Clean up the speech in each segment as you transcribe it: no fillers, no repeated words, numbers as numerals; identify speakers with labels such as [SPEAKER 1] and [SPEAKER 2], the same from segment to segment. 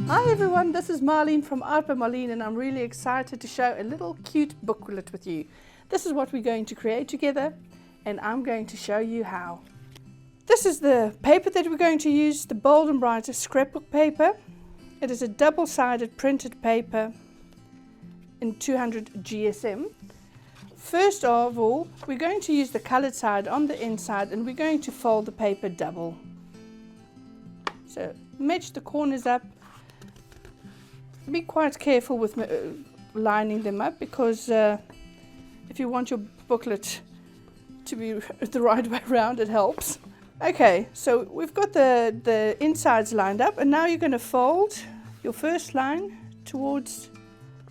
[SPEAKER 1] Hi everyone, this is Marlene from Art by Marlene, and I'm really excited to share a little cute booklet with you. This is what we're going to create together, and I'm going to show you how. This is the paper that we're going to use, the Bold and Bright scrapbook paper. It is a double-sided printed paper in 200 GSM. First of all, we're going to use the colored side on the inside, and we're going to fold the paper double. So match the corners up. Be quite careful with lining them up, because if you want your booklet to be the right way around, it helps. Okay, so we've got the insides lined up, and now you're going to fold your first line towards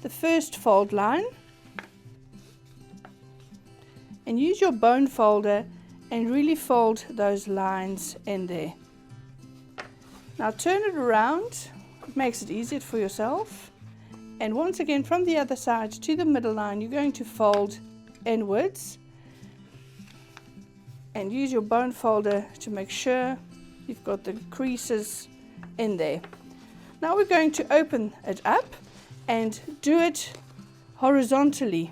[SPEAKER 1] the first fold line, and use your bone folder and really fold those lines in there. Now turn it around. It makes it easier for yourself, and once again from the other side to the middle line you're going to fold inwards, and use your bone folder to make sure you've got the creases in there. Now we're going to open it up and do it horizontally.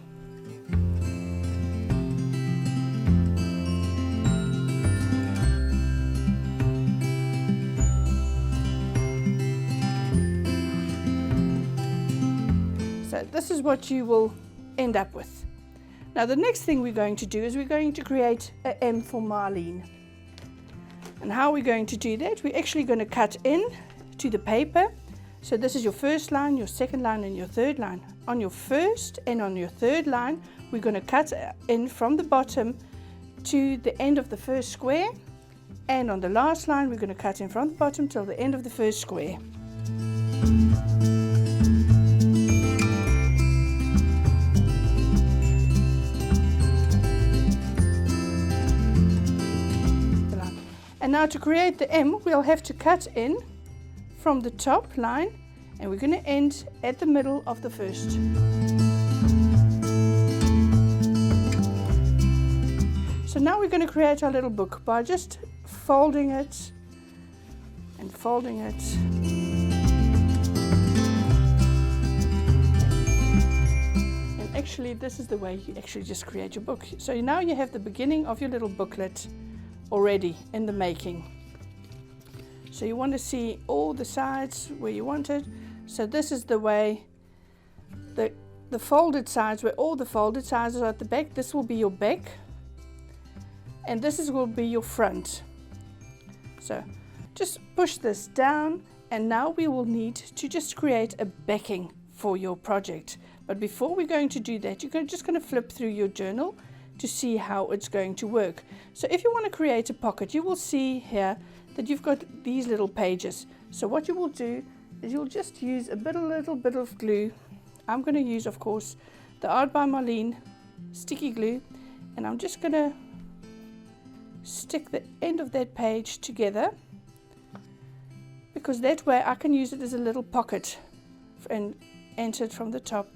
[SPEAKER 1] So this is what you will end up with. Now the next thing we're going to do is we're going to create an M for Marlene. And how we're going to do that, we're actually going to cut in to the paper. So this is your first line, your second line, and your third line. On your first and on your third line, we're going to cut in from the bottom to the end of the first square. And on the last line, we're going to cut in from the bottom till the end of the first square. And now to create the M, we'll have to cut in from the top line, and we're going to end at the middle of the first. So now we're going to create our little book by just folding it and folding it. And actually this is the way you actually just create your book. So now you have the beginning of your little booklet already in the making. So you want to see all the sides where you want it. So this is the way, the folded sides, where all the folded sides are at the back. This will be your back, and this will be your front. So just push this down, and now we will need to just create a backing for your project. But before we're going to do that, you're just going to flip through your journal to see how it's going to work. So if you want to create a pocket, you will see here that you've got these little pages. So what you will do is you'll just use a little bit of glue. I'm going to use, of course, the Art by Marlene sticky glue, and I'm just going to stick the end of that page together, because that way I can use it as a little pocket and enter it from the top.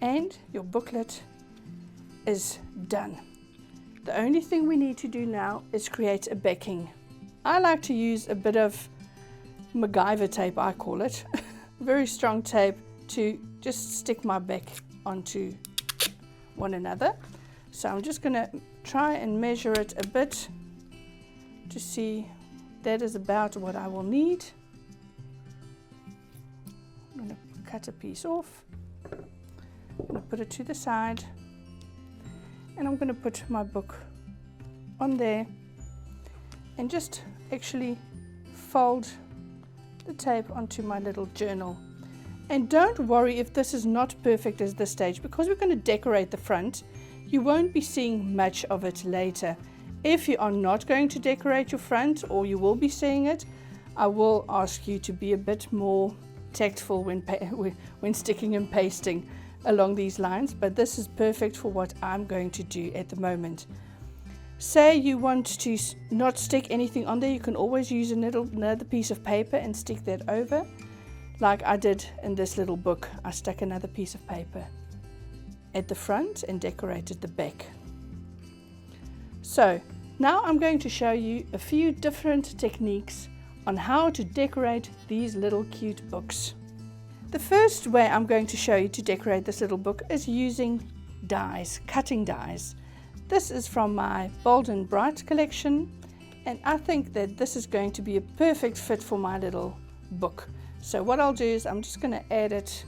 [SPEAKER 1] And your booklet is done. The only thing we need to do now is create a backing. I like to use a bit of MacGyver tape, I call it, very strong tape, to just stick my back onto one another. So I'm just going to try and measure it a bit to see that is about what I will need. I'm going to cut a piece off. I'm going to put it to the side, and I'm going to put my book on there and just actually fold the tape onto my little journal. And don't worry if this is not perfect at this stage, because we're going to decorate the front. You won't be seeing much of it later. If you are not going to decorate your front, or you will be seeing it, I will ask you to be a bit more tactful when sticking and pasting along these lines, but this is perfect for what I'm going to do at the moment. Say you want to not stick anything on there, you can always use another piece of paper and stick that over. like I did in this little book. I stuck another piece of paper at the front and decorated the back. So now I'm going to show you a few different techniques on how to decorate these little cute books. The first way I'm going to show you to decorate this little book is using dies, cutting dies. This is from my Bold and Bright collection, and I think that this is going to be a perfect fit for my little book. So what I'll do is I'm just going to add it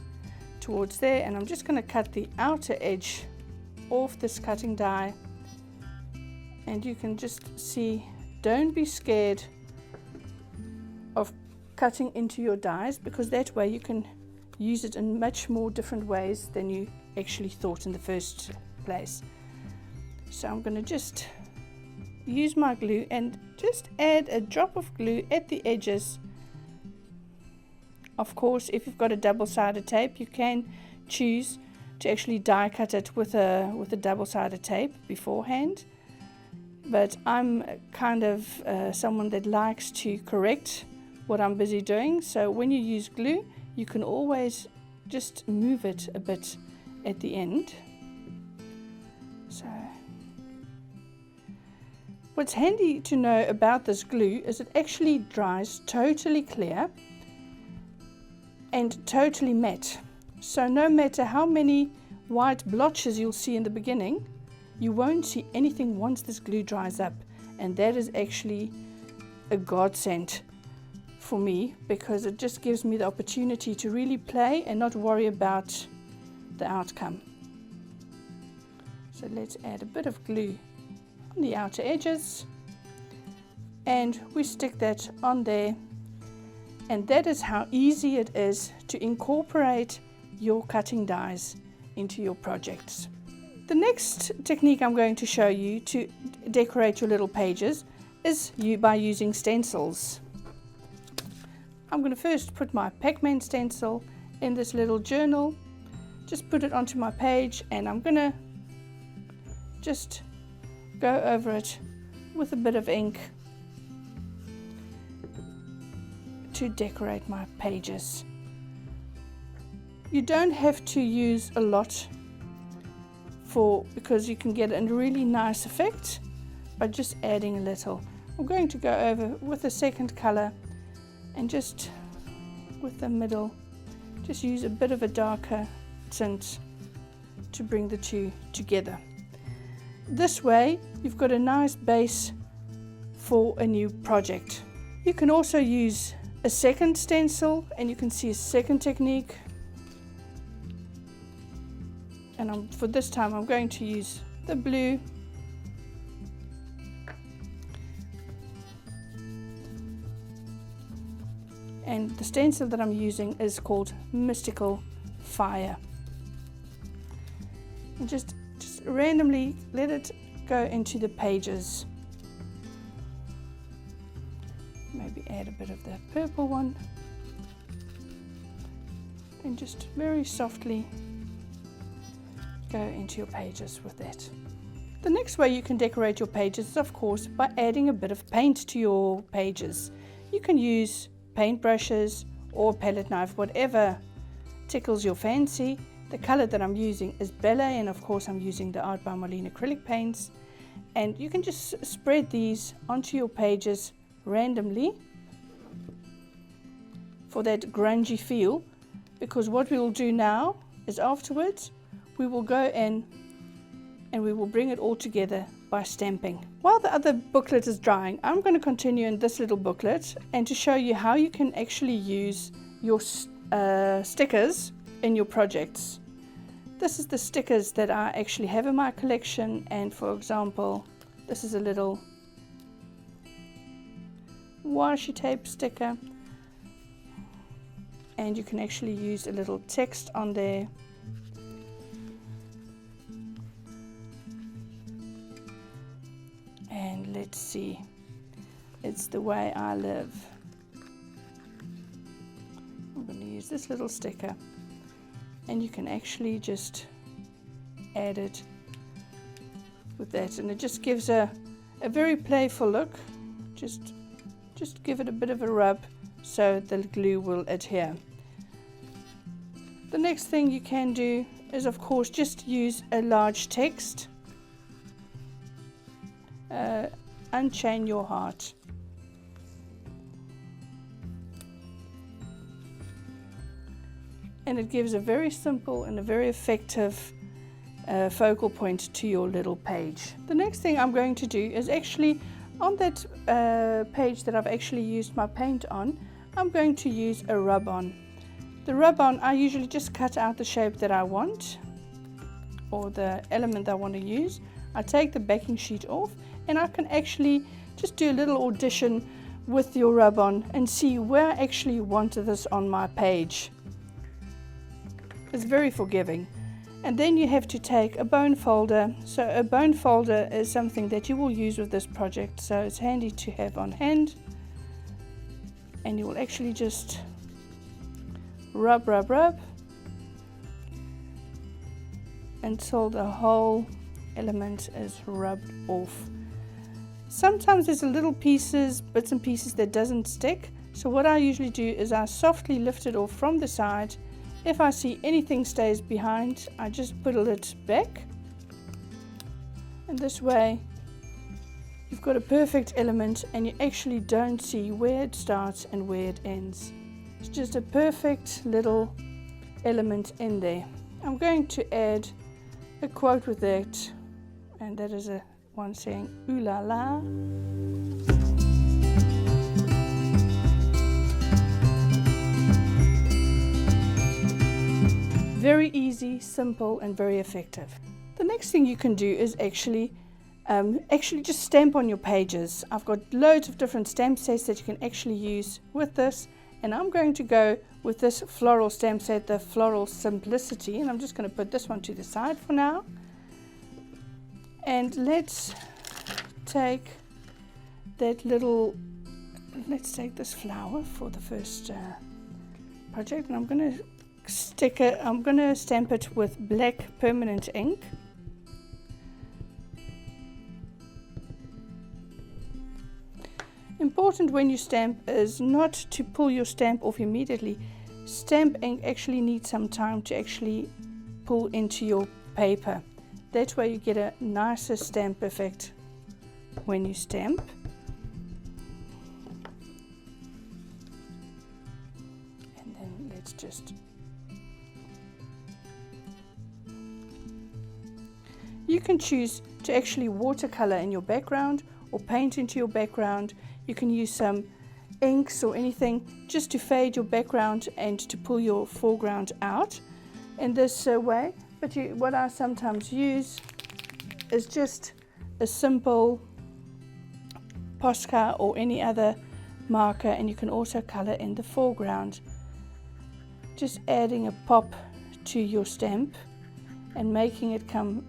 [SPEAKER 1] towards there, and I'm just going to cut the outer edge off this cutting die. And you can just see, don't be scared of cutting into your dies, because that way you can use it in much more different ways than you actually thought in the first place. So I'm going to just use my glue and just add a drop of glue at the edges. Of course, if you've got a double-sided tape, you can choose to actually die cut it with a double-sided tape beforehand. But I'm kind of someone that likes to correct what I'm busy doing. So when you use glue, you can always just move it a bit at the end. So what's handy to know about this glue is it actually dries totally clear and totally matte. So no matter how many white blotches you'll see in the beginning, you won't see anything once this glue dries up. And that is actually a godsend for me, because it just gives me the opportunity to really play and not worry about the outcome. So let's add a bit of glue on the outer edges, and we stick that on there. And that is how easy it is to incorporate your cutting dies into your projects. The next technique I'm going to show you to decorate your little pages is by using stencils. I'm going to first put my Pac-Man stencil in this little journal, just put it onto my page, and I'm going to just go over it with a bit of ink to decorate my pages. You don't have to use a lot because you can get a really nice effect by just adding a little. I'm going to go over with a second color and just with the middle, just use a bit of a darker tint to bring the two together. This way you've got a nice base for a new project. You can also use a second stencil, and you can see a second technique. And for this time I'm going to use the blue. And the stencil that I'm using is called Mystical Fire. And just randomly let it go into the pages. Maybe add a bit of the purple one. And just very softly go into your pages with that. The next way you can decorate your pages is, of course, by adding a bit of paint to your pages. You can use paint brushes or palette knife, whatever tickles your fancy. The color that I'm using is Ballet, and of course I'm using the Art by Marlene acrylic paints. And you can just spread these onto your pages randomly for that grungy feel, because what we will do now is afterwards we will go in and we will bring it all together by stamping. While the other booklet is drying, I'm going to continue in this little booklet and to show you how you can actually use your stickers in your projects. This is the stickers that I actually have in my collection, and for example, this is a little washi tape sticker, and you can actually use a little text on there. And let's see, it's the way I live. I'm going to use this little sticker, and you can actually just add it with that, and it just gives a very playful look. Just give it a bit of a rub so the glue will adhere. The next thing you can do is, of course, just use a large text. Unchain your heart. And it gives a very simple and a very effective focal point to your little page. The next thing I'm going to do is actually on that page that I've actually used my paint on, I'm going to use a rub-on. The rub-on, I usually just cut out the shape that I want or the element I want to use. I take the backing sheet off and I can actually just do a little audition with your rub-on and see where I actually want this on my page. It's very forgiving. And then you have to take a bone folder. So a bone folder is something that you will use with this project, so it's handy to have on hand. And you will actually just rub until the whole element is rubbed off. Sometimes there's little pieces, bits and pieces that doesn't stick. So what I usually do is I softly lift it off from the side. If I see anything stays behind, I just pull it back. And this way, you've got a perfect element and you actually don't see where it starts and where it ends. It's just a perfect little element in there. I'm going to add a quote with that, and that is a one saying, "Ooh la la." Very easy, simple, and very effective. The next thing you can do is actually just stamp on your pages. I've got loads of different stamp sets that you can actually use with this, and I'm going to go with this floral stamp set, the Floral Simplicity, and I'm just going to put this one to the side for now. And let's take that little, let's take this flower for the first project, and I'm going to stamp it with black permanent ink. Important when you stamp is not to pull your stamp off immediately. Stamp ink actually needs some time to actually pull into your paper. That way you get a nicer stamp effect when you stamp. And then let's just... You can choose to actually watercolor in your background or paint into your background. You can use some inks or anything just to fade your background and to pull your foreground out in this way. But what I sometimes use is just a simple Posca or any other marker, and you can also color in the foreground. Just adding a pop to your stamp and making it come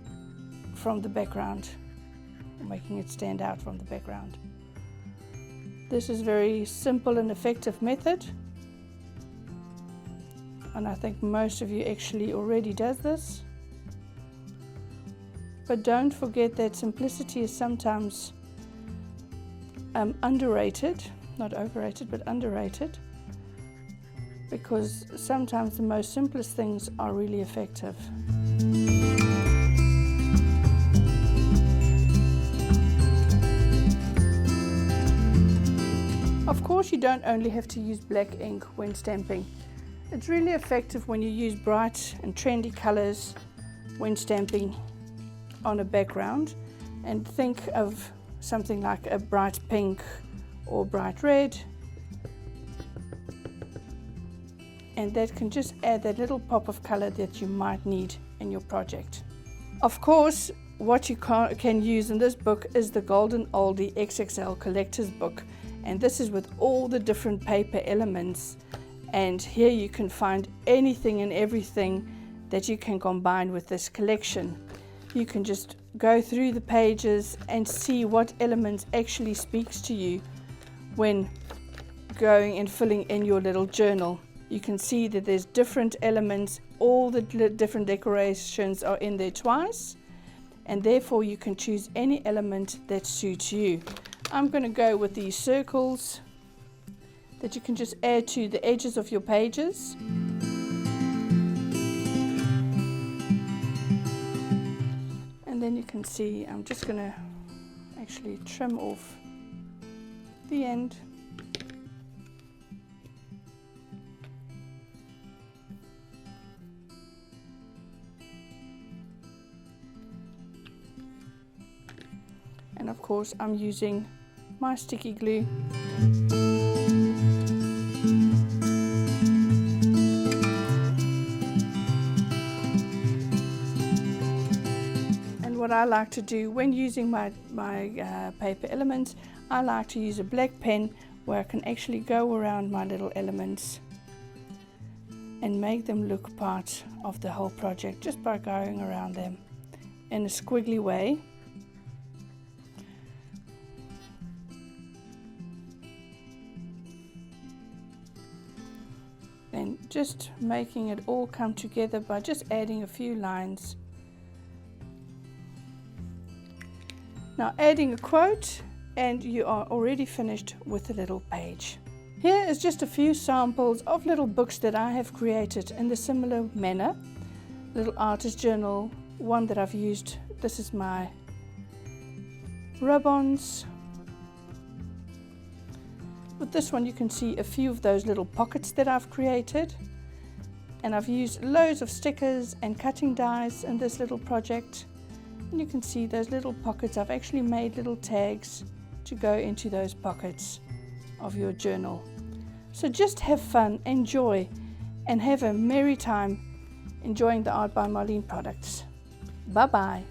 [SPEAKER 1] from the background, making it stand out from the background. This is very simple and effective method, and I think most of you actually already does this. But don't forget that simplicity is sometimes underrated, not overrated, but underrated, because sometimes the most simplest things are really effective. Of course, you don't only have to use black ink when stamping. It's really effective when you use bright and trendy colors when stamping on a background. And think of something like a bright pink or bright red. And that can just add that little pop of color that you might need in your project. Of course, what you can use in this book is the Golden Oldie XXL Collector's Book. And this is with all the different paper elements, and here you can find anything and everything that you can combine with this collection. You can just go through the pages and see what elements actually speaks to you when going and filling in your little journal. You can see that there's different elements, all the different decorations are in there twice, and therefore you can choose any element that suits you. I'm going to go with these circles that you can just add to the edges of your pages. then you can see I'm just going to actually trim off the end. And of course I'm using my sticky glue. And what I like to do when using my paper elements, I like to use a black pen where I can actually go around my little elements and make them look part of the whole project just by going around them in a squiggly way. And just making it all come together by just adding a few lines. Now adding a quote and you are already finished with a little page. Here is just a few samples of little books that I have created in the similar manner. Little artist journal, one that I've used. This is my rub-ons. With this one you can see a few of those little pockets that I've created, and I've used loads of stickers and cutting dies in this little project, and you can see those little pockets. I've actually made little tags to go into those pockets of your journal. So just have fun, enjoy, and have a merry time enjoying the Art by Marlene products. Bye bye.